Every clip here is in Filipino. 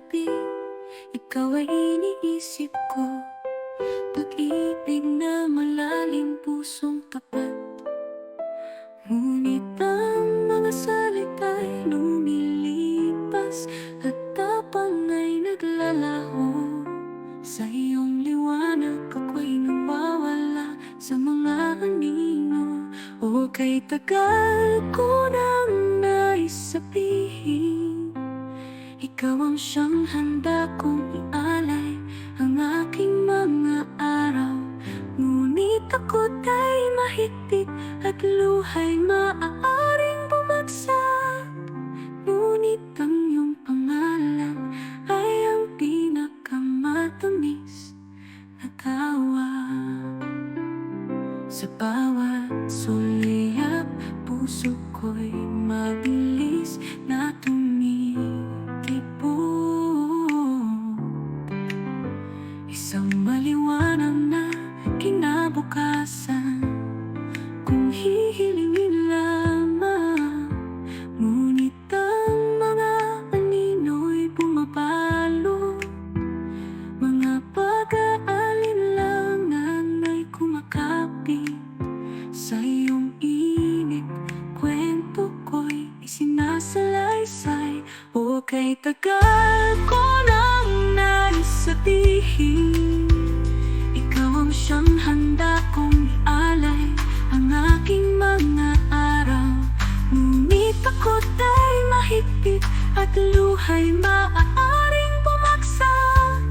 gabi, ikaw ay iniisip ko. Pag-ibig na malalim, pusong tapat. Ngunit ang mga salita'y lumilipas, at tapang ay naglalaho. Sa iyong liwanag ako'y nawawala sa mga anino. O kay tagal ko nang nais sabihin, ikaw ang siyang handa kong ialay ang aking mga araw. Ngunit ako't ay mahigpit at luha'y maaaring bumagsak. Ngunit ang iyong pangalan ay ang pinakamatamis na tawag. Sa bawat suliyap, puso ko'y mabilis na tumitibok. Isang maliwanag na kinabukasan, kung hihilingin lamang. Ngunit ang mga anino'y bumabalo, mga pag-aalinlangan ay kumakapit sa iyong init. Kwento ko'y isinasalaysay. O kay tagal ko nang nais sabihin, ikaw ang siyang handa kong ialay ang aking mga araw. Ngunit ako't ay mahigpit at luha'y maaaring bumagsak.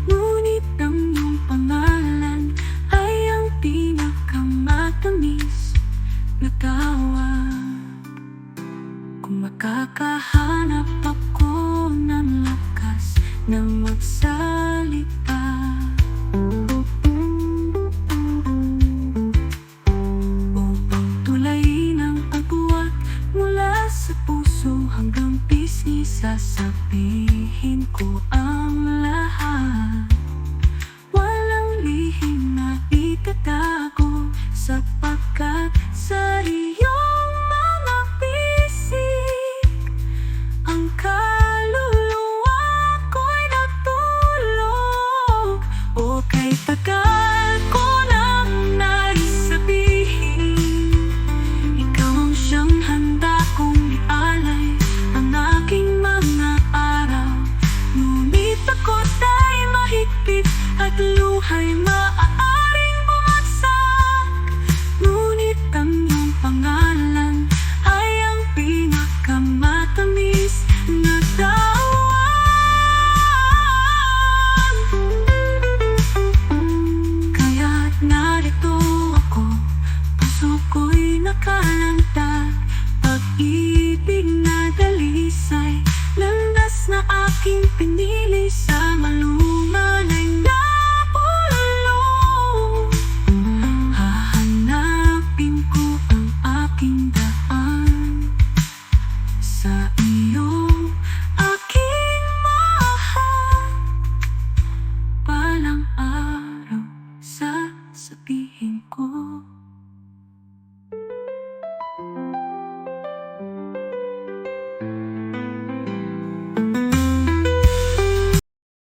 Ngunit ang iyong pangalan ay ang pinakamatamis na tawag. Kung makakahanap ako ng lakas na magsabi